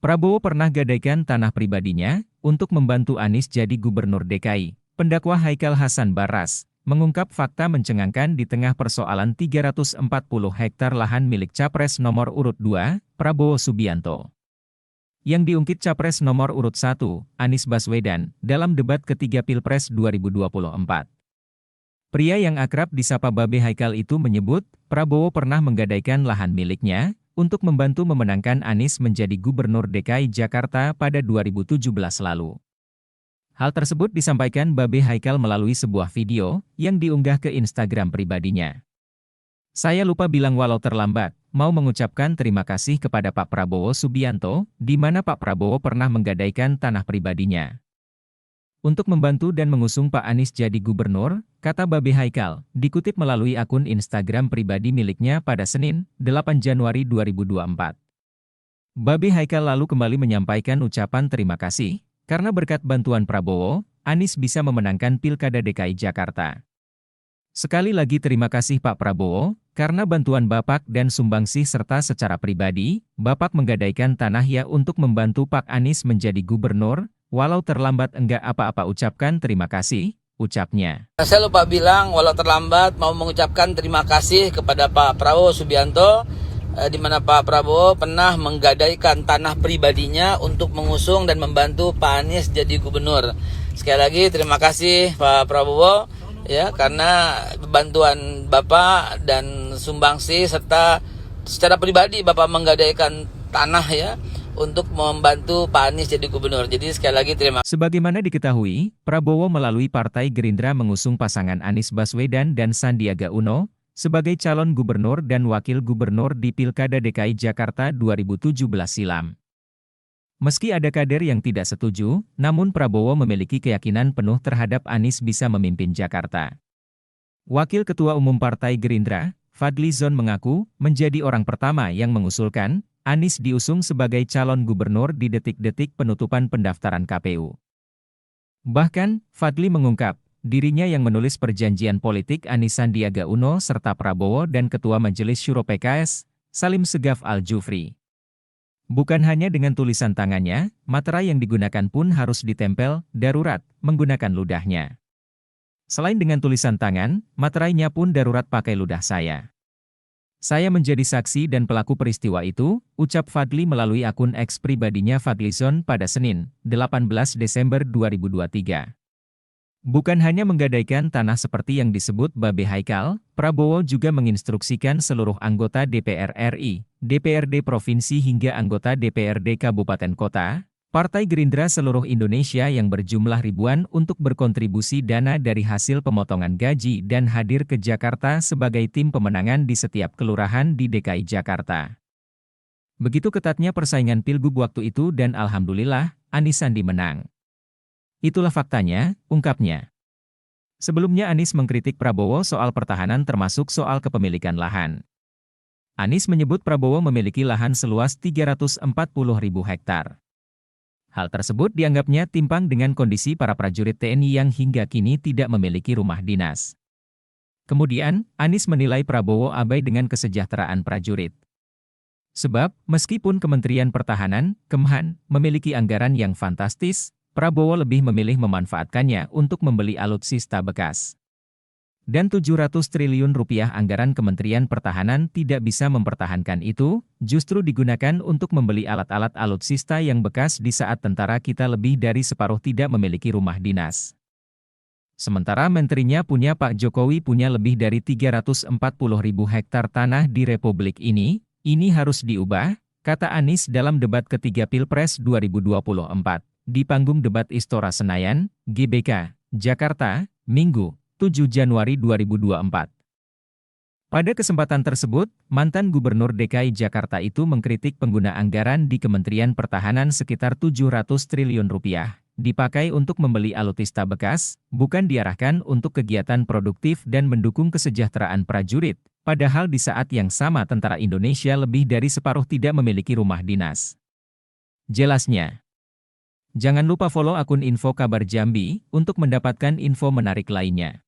Prabowo pernah gadaikan tanah pribadinya untuk membantu Anies jadi gubernur DKI. Pendakwa Haikal Hasan Baras mengungkap fakta mencengangkan di tengah persoalan 340 hektar lahan milik Capres nomor urut 2, Prabowo Subianto. Yang diungkit Capres nomor urut 1, Anies Baswedan, dalam debat ketiga Pilpres 2024. Pria yang akrab disapa Babe Haikal itu menyebut, Prabowo pernah menggadaikan lahan miliknya untuk membantu memenangkan Anies menjadi Gubernur DKI Jakarta pada 2017 lalu. Hal tersebut disampaikan Babe Haikal melalui sebuah video yang diunggah ke Instagram pribadinya. Saya lupa bilang walau terlambat, mau mengucapkan terima kasih kepada Pak Prabowo Subianto, di mana Pak Prabowo pernah menggadaikan tanah pribadinya untuk membantu dan mengusung Pak Anies jadi gubernur, kata Babe Haikal, dikutip melalui akun Instagram pribadi miliknya pada Senin, 8 Januari 2024. Babe Haikal lalu kembali menyampaikan ucapan terima kasih, karena berkat bantuan Prabowo, Anies bisa memenangkan Pilkada DKI Jakarta. Sekali lagi terima kasih Pak Prabowo, karena bantuan Bapak dan sumbangsih serta secara pribadi, Bapak menggadaikan tanah ya untuk membantu Pak Anies menjadi gubernur. Walau terlambat enggak apa-apa ucapkan terima kasih, ucapnya. Saya lupa bilang walau terlambat mau mengucapkan terima kasih kepada Pak Prabowo Subianto, di mana Pak Prabowo pernah menggadaikan tanah pribadinya untuk mengusung dan membantu Pak Anies jadi gubernur. Sekali lagi terima kasih Pak Prabowo ya, karena bantuan Bapak dan sumbangsi serta secara pribadi Bapak menggadaikan tanah ya untuk membantu Pak Anies jadi gubernur. Jadi sekali lagi terima kasih. Sebagaimana diketahui, Prabowo melalui Partai Gerindra mengusung pasangan Anies Baswedan dan Sandiaga Uno sebagai calon gubernur dan wakil gubernur di Pilkada DKI Jakarta 2017 silam. Meski ada kader yang tidak setuju, namun Prabowo memiliki keyakinan penuh terhadap Anies bisa memimpin Jakarta. Wakil Ketua Umum Partai Gerindra, Fadly Zon mengaku menjadi orang pertama yang mengusulkan Anies diusung sebagai calon gubernur di detik-detik penutupan pendaftaran KPU. Bahkan, Fadly mengungkap, dirinya yang menulis perjanjian politik Anies Sandiaga Uno serta Prabowo dan Ketua Majelis Syuro PKS, Salim Segaf Al-Jufri. Bukan hanya dengan tulisan tangannya, materai yang digunakan pun harus ditempel, darurat, menggunakan ludahnya. Selain dengan tulisan tangan, materainya pun darurat pakai ludah saya. Saya menjadi saksi dan pelaku peristiwa itu, ucap Fadly melalui akun X pribadinya Fadlyzon pada Senin, 18 Desember 2023. Bukan hanya menggadaikan tanah seperti yang disebut Babe Haikal, Prabowo juga menginstruksikan seluruh anggota DPR RI, DPRD Provinsi hingga anggota DPRD Kabupaten Kota, Partai Gerindra seluruh Indonesia yang berjumlah ribuan untuk berkontribusi dana dari hasil pemotongan gaji dan hadir ke Jakarta sebagai tim pemenangan di setiap kelurahan di DKI Jakarta. Begitu ketatnya persaingan pilgub waktu itu dan alhamdulillah, Anies Sandi menang. Itulah faktanya, ungkapnya. Sebelumnya Anies mengkritik Prabowo soal pertahanan termasuk soal kepemilikan lahan. Anies menyebut Prabowo memiliki lahan seluas 340.000 hektar. Hal tersebut dianggapnya timpang dengan kondisi para prajurit TNI yang hingga kini tidak memiliki rumah dinas. Kemudian, Anies menilai Prabowo abai dengan kesejahteraan prajurit. Sebab, meskipun Kementerian Pertahanan, Kemhan, memiliki anggaran yang fantastis, Prabowo lebih memilih memanfaatkannya untuk membeli alutsista bekas. Dan 700 triliun rupiah anggaran Kementerian Pertahanan tidak bisa mempertahankan itu, justru digunakan untuk membeli alat-alat alutsista yang bekas di saat tentara kita lebih dari separuh tidak memiliki rumah dinas. Sementara menterinya punya Pak Jokowi punya lebih dari 340.000 hektar tanah di Republik ini harus diubah, kata Anies dalam debat ketiga Pilpres 2024, di panggung debat Istora Senayan, GBK, Jakarta, Minggu, 7 Januari 2024. Pada kesempatan tersebut, mantan Gubernur DKI Jakarta itu mengkritik pengguna anggaran di Kementerian Pertahanan sekitar 700 triliun rupiah, dipakai untuk membeli alutsista bekas, bukan diarahkan untuk kegiatan produktif dan mendukung kesejahteraan prajurit, padahal di saat yang sama tentara Indonesia lebih dari separuh tidak memiliki rumah dinas. Jelasnya. Jangan lupa follow akun Info Kabar Jambi untuk mendapatkan info menarik lainnya.